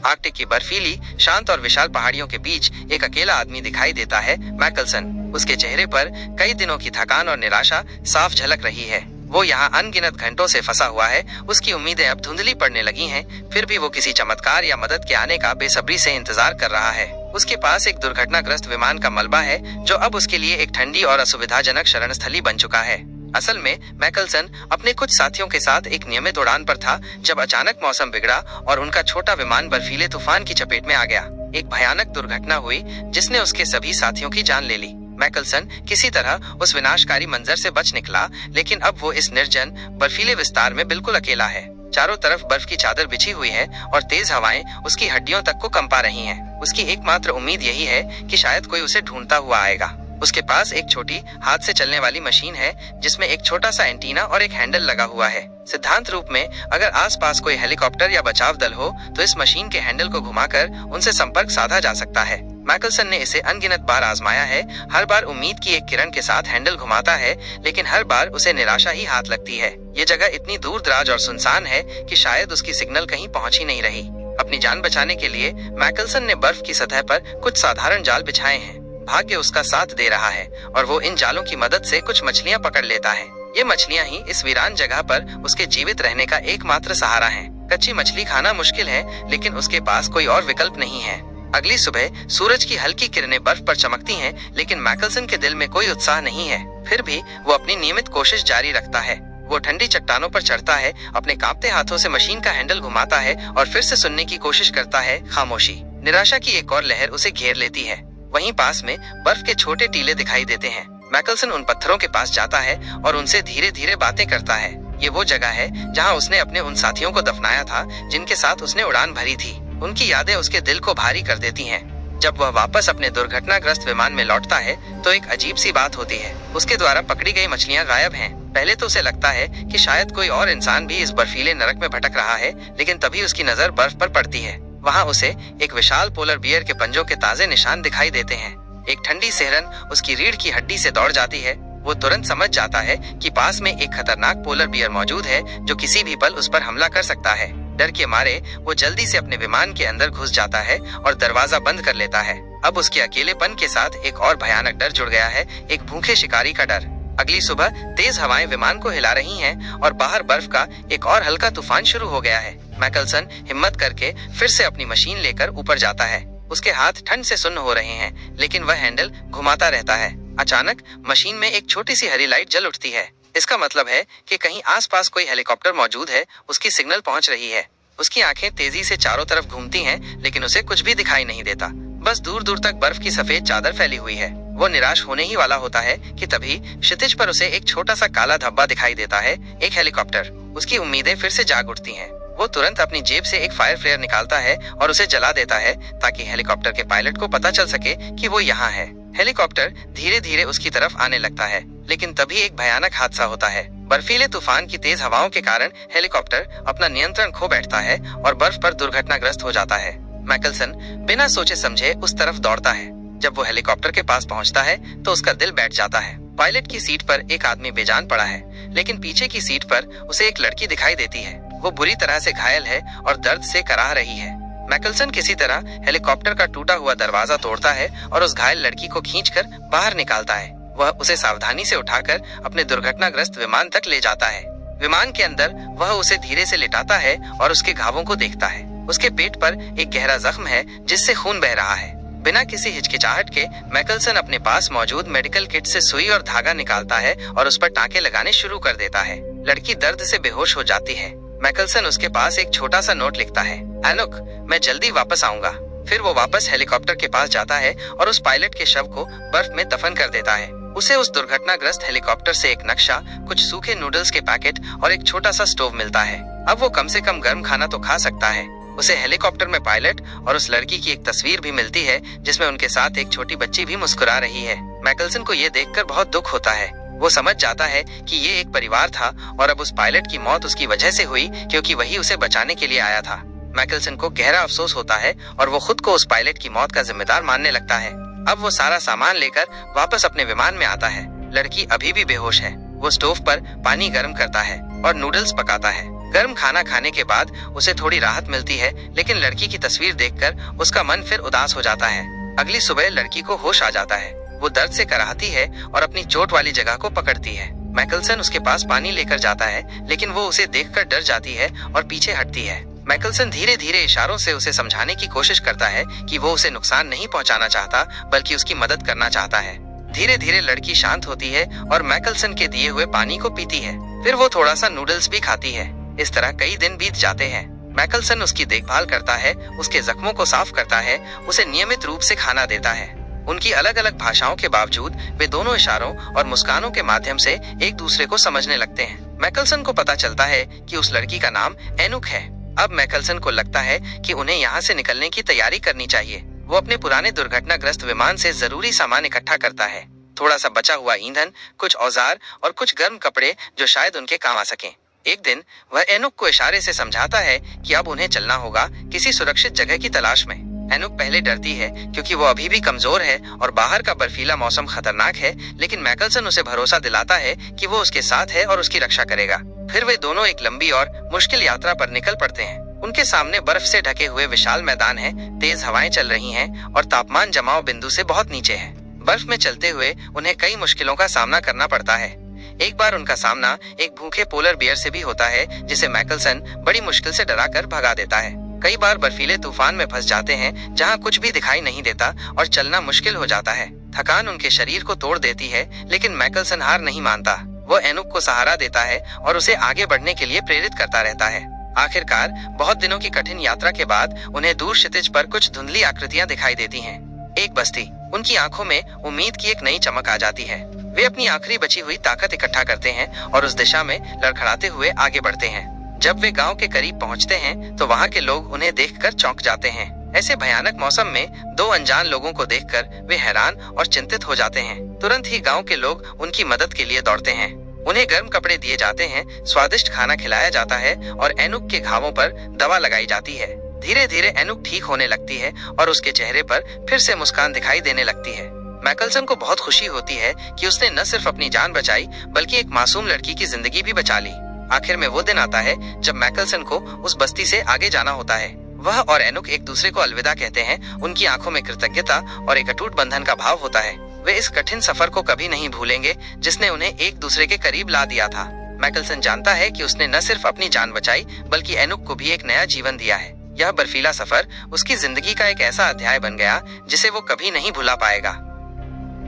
Arctic की बर्फीली, शांत और विशाल पहाड़ियों के बीच एक अकेला आदमी दिखाई देता है, मैकल्सन। उसके चेहरे पर कई दिनों की थकान और निराशा साफ झलक रही है। वो यहाँ अनगिनत घंटों से फंसा हुआ है। उसकी उम्मीदें अब धुंधली पड़ने लगी हैं, फिर भी वो किसी चमत्कार या मदद के आने का बेसब्री से इंतजार कर रहा है। उसके पास एक दुर्घटनाग्रस्त विमान का मलबा है, जो अब उसके लिए एक ठंडी और असुविधाजनक शरणस्थली बन चुका है। असल में मैकल्सन अपने कुछ साथियों के साथ एक नियमित उड़ान पर था, जब अचानक मौसम बिगड़ा और उनका छोटा विमान बर्फीले तूफान की चपेट में आ गया। एक भयानक दुर्घटना हुई जिसने उसके सभी साथियों की जान ले ली। मैकल्सन किसी तरह उस विनाशकारी मंजर से बच निकला, लेकिन अब वो इस निर्जन बर्फीले विस्तार में बिल्कुल अकेला है। चारों तरफ बर्फ की चादर बिछी हुई है और तेज हवाएं उसकी हड्डियों तक को कंपा रही हैं। उसकी एकमात्र उम्मीद यही है कि शायद कोई उसे ढूंढता हुआ आएगा। उसके पास एक छोटी हाथ से चलने वाली मशीन है, जिसमें एक छोटा सा एंटीना और एक हैंडल लगा हुआ है। सिद्धांत रूप में अगर आसपास कोई हेलीकॉप्टर या बचाव दल हो तो इस मशीन के हैंडल को घुमाकर उनसे संपर्क साधा जा सकता है। मैकल्सन ने इसे अनगिनत बार आजमाया है। हर बार उम्मीद की एक किरण के साथ हैंडल घुमाता है, लेकिन हर बार उसे निराशा ही हाथ लगती है। ये जगह इतनी दूर दराज और सुनसान है कि शायद उसकी सिग्नल कहीं पहुंच ही नहीं रही। अपनी जान बचाने के लिए मैकल्सन ने बर्फ की सतह पर कुछ साधारण जाल बिछाए हैं। भाग्य उसका साथ दे रहा है और वो इन जालों की मदद से कुछ मछलियां पकड़ लेता है। ये मछलियां ही इस वीरान जगह पर उसके जीवित रहने का एकमात्र सहारा हैं। कच्ची मछली खाना मुश्किल है, लेकिन उसके पास कोई और विकल्प नहीं है। अगली सुबह सूरज की हल्की किरणें बर्फ पर चमकती हैं, लेकिन मैकल्सन के दिल में कोई उत्साह नहीं है। फिर भी वो अपनी नियमित कोशिश जारी रखता है। वो ठंडी चट्टानों पर चढ़ता है, अपने कांपते हाथों से मशीन का हैंडल घुमाता है और फिर से सुनने की कोशिश करता है। खामोशी। निराशा की एक और लहर उसे घेर लेती है। वहीं पास में बर्फ के छोटे टीले दिखाई देते हैं। मैकल्सन उन पत्थरों के पास जाता है और उनसे धीरे धीरे बातें करता है। ये वो जगह है जहां उसने अपने उन साथियों को दफनाया था जिनके साथ उसने उड़ान भरी थी। उनकी यादें उसके दिल को भारी कर देती हैं। जब वह वापस अपने दुर्घटनाग्रस्त विमान में लौटता है तो एक अजीब सी बात होती है। उसके द्वारा पकड़ी गई मछलियां गायब हैं। पहले तो उसे लगता है कि शायद कोई और इंसान भी इस बर्फीले नरक में भटक रहा है, लेकिन तभी उसकी नजर बर्फ पर पड़ती है। वहाँ उसे एक विशाल पोलर बियर के पंजों के ताजे निशान दिखाई देते हैं। एक ठंडी सिहरन उसकी रीढ़ की हड्डी से दौड़ जाती है। वो तुरंत समझ जाता है कि पास में एक खतरनाक पोलर बियर मौजूद है, जो किसी भी पल उस पर हमला कर सकता है। डर के मारे वो जल्दी से अपने विमान के अंदर घुस जाता है और दरवाजा बंद कर लेता है। अब उसके अकेलेपन के साथ एक और भयानक डर जुड़ गया है, एक भूखे शिकारी का डर। अगली सुबह तेज हवाएं विमान को हिला रही हैं और बाहर बर्फ का एक और हल्का तूफान शुरू हो गया है। मैकल्सन हिम्मत करके फिर से अपनी मशीन लेकर ऊपर जाता है। उसके हाथ ठंड से सुन्न हो रहे हैं, लेकिन वह हैंडल घुमाता रहता है। अचानक मशीन में एक छोटी सी हरी लाइट जल उठती है। इसका मतलब है कि कहीं आसपास कोई हेलीकॉप्टर मौजूद है। उसकी सिग्नल पहुंच रही है। उसकी आंखें तेजी से चारों तरफ घूमती हैं, लेकिन उसे कुछ भी दिखाई नहीं देता। बस दूर दूर तक बर्फ की सफेद चादर फैली हुई है। वो निराश होने ही वाला होता है कि तभी क्षितिज पर उसे एक छोटा सा काला धब्बा दिखाई देता है, एक हेलीकॉप्टर। उसकी उम्मीदें फिर से जाग उठती हैं। वो तुरंत अपनी जेब से एक फायर फ्लेयर निकालता है और उसे जला देता है, ताकि हेलीकॉप्टर के पायलट को पता चल सके कि वो यहाँ है। हेलीकॉप्टर धीरे धीरे उसकी तरफ आने लगता है, लेकिन तभी एक भयानक हादसा होता है। बर्फीले तूफान की तेज हवाओं के कारण हेलीकॉप्टर अपना नियंत्रण खो बैठता है और बर्फ पर दुर्घटनाग्रस्त हो जाता है। मैकल्सन बिना सोचे समझे उस तरफ दौड़ता है। जब वो हेलीकॉप्टर के पास पहुंचता है तो उसका दिल बैठ जाता है। पायलट की सीट पर एक आदमी बेजान पड़ा है, लेकिन पीछे की सीट पर उसे एक लड़की दिखाई देती है। वो बुरी तरह से घायल है और दर्द से कराह रही है। मैकल्सन किसी तरह हेलीकॉप्टर का टूटा हुआ दरवाजा तोड़ता है और उस घायल लड़की को खींचकर बाहर निकालता है। वह उसे सावधानी से उठाकर अपने दुर्घटनाग्रस्त विमान तक ले जाता है। विमान के अंदर वह उसे धीरे से लिटाता है और उसके घावों को देखता है। उसके पेट पर एक गहरा जख्म है जिससे खून बह रहा है। बिना किसी हिचकिचाहट के मैकल्सन अपने पास मौजूद मेडिकल किट से सुई और धागा निकालता है और उस पर टांके लगाने शुरू कर देता है। लड़की दर्द से बेहोश हो जाती है। मैकल्सन उसके पास एक छोटा सा नोट लिखता है, एनुक, मैं जल्दी वापस आऊंगा। फिर वो वापस हेलीकॉप्टर के पास जाता है और उस पायलट के शव को बर्फ में दफन कर देता है। उसे उस दुर्घटनाग्रस्त हेलीकॉप्टर से एक नक्शा, कुछ सूखे नूडल्स के पैकेट और एक छोटा सा स्टोव मिलता है। अब वो कम से कम गर्म खाना तो खा सकता है। उसे हेलीकॉप्टर में पायलट और उस लड़की की एक तस्वीर भी मिलती है, जिसमें उनके साथ एक छोटी बच्ची भी मुस्कुरा रही है। मैकल्सन को ये देखकर बहुत दुख होता है। वो समझ जाता है कि ये एक परिवार था और अब उस पायलट की मौत उसकी वजह से हुई, क्योंकि वही उसे बचाने के लिए आया था। मैकल्सन को गहरा अफसोस होता है और वो खुद को उस पायलट की मौत का जिम्मेदार मानने लगता है। अब वो सारा सामान लेकर वापस अपने विमान में आता है। लड़की अभी भी बेहोश है। वो स्टोव पर पानी गर्म करता है और नूडल्स पकाता है। गर्म खाना खाने के बाद उसे थोड़ी राहत मिलती है, लेकिन लड़की की तस्वीर देखकर उसका मन फिर उदास हो जाता है। अगली सुबह लड़की को होश आ जाता है। वो दर्द से कराहती है और अपनी चोट वाली जगह को पकड़ती है। मैकल्सन उसके पास पानी लेकर जाता है, लेकिन वो उसे देखकर डर जाती है और पीछे हटती है। मैकल्सन धीरे धीरे इशारों से उसे समझाने की कोशिश करता है कि वो उसे नुकसान नहीं पहुंचाना चाहता, बल्कि उसकी मदद करना चाहता है। धीरे धीरे लड़की शांत होती है और मैकल्सन के दिए हुए पानी को पीती है। फिर वो थोड़ा सा नूडल्स भी खाती है। इस तरह कई दिन बीत जाते हैं। मैकल्सन उसकी देखभाल करता है, उसके जख्मों को साफ करता है, उसे नियमित रूप से खाना देता है। उनकी अलग अलग भाषाओं के बावजूद वे दोनों इशारों और मुस्कानों के माध्यम से एक दूसरे को समझने लगते हैं। मैकल्सन को पता चलता है कि उस लड़की का नाम एनुक है। अब मैकल्सन को लगता है कि उन्हें यहाँ से निकलने की तैयारी करनी चाहिए। वो अपने पुराने दुर्घटनाग्रस्त विमान से जरूरी सामान इकट्ठा करता है, थोड़ा सा बचा हुआ ईंधन, कुछ औजार और कुछ गर्म कपड़े जो शायद उनके काम आ सकें। एक दिन वह एनुक को इशारे से समझाता है कि अब उन्हें चलना होगा किसी सुरक्षित जगह की तलाश में। एनुक पहले डरती है क्योंकि वो अभी भी कमजोर है और बाहर का बर्फीला मौसम खतरनाक है, लेकिन मैकल्सन उसे भरोसा दिलाता है कि वो उसके साथ है और उसकी रक्षा करेगा। फिर वे दोनों एक लंबी और मुश्किल यात्रा पर निकल पड़ते हैं। उनके सामने बर्फ से ढके हुए विशाल मैदान है, तेज हवाएं चल रही हैं और तापमान जमाव बिंदु से बहुत नीचे है। बर्फ में चलते हुए उन्हें कई मुश्किलों का सामना करना पड़ता है। एक बार उनका सामना एक भूखे पोलर बियर से भी होता है, जिसे मैकल्सन बड़ी मुश्किल से डराकर भगा देता है। कई बार बर्फीले तूफान में फंस जाते हैं, जहां कुछ भी दिखाई नहीं देता और चलना मुश्किल हो जाता है। थकान उनके शरीर को तोड़ देती है, लेकिन मैकल्सन हार नहीं मानता। वो एनुक को सहारा देता है और उसे आगे बढ़ने के लिए प्रेरित करता रहता है। आखिरकार बहुत दिनों की कठिन यात्रा के बाद उन्हें दूर क्षितिज पर कुछ धुंधली आकृतियां दिखाई देती हैं। एक बस्ती। उनकी आंखों में उम्मीद की एक नई चमक आ जाती है। वे अपनी आखिरी बची हुई ताकत इकट्ठा करते हैं और उस दिशा में लड़खड़ाते हुए आगे बढ़ते हैं। जब वे गांव के करीब पहुंचते हैं तो वहां के लोग उन्हें देखकर चौंक जाते हैं। ऐसे भयानक मौसम में दो अनजान लोगों को देखकर वे हैरान और चिंतित हो जाते हैं। तुरंत ही गांव के लोग उनकी मदद के लिए दौड़ते हैं। उन्हें गर्म कपड़े दिए जाते हैं, स्वादिष्ट खाना खिलाया जाता है और एनुक के घावों पर दवा लगाई जाती है। धीरे धीरे एनुक ठीक होने लगती है और उसके चेहरे पर फिर से मुस्कान दिखाई देने लगती है। मैकल्सन को बहुत खुशी होती है कि उसने न सिर्फ अपनी जान बचाई, बल्कि एक मासूम लड़की की जिंदगी भी बचा ली। आखिर में वो दिन आता है जब मैकल्सन को उस बस्ती से आगे जाना होता है। वह और एनुक एक दूसरे को अलविदा कहते हैं। उनकी आंखों में कृतज्ञता और एक अटूट बंधन का भाव होता है। वे इस कठिन सफर को कभी नहीं भूलेंगे, जिसने उन्हें एक दूसरे के करीब ला दिया था। मैकल्सन जानता है कि उसने न सिर्फ अपनी जान बचाई, बल्कि एनुक को भी एक नया जीवन दिया है। यह बर्फीला सफर उसकी जिंदगी का एक ऐसा अध्याय बन गया जिसे वो कभी नहीं भुला पाएगा।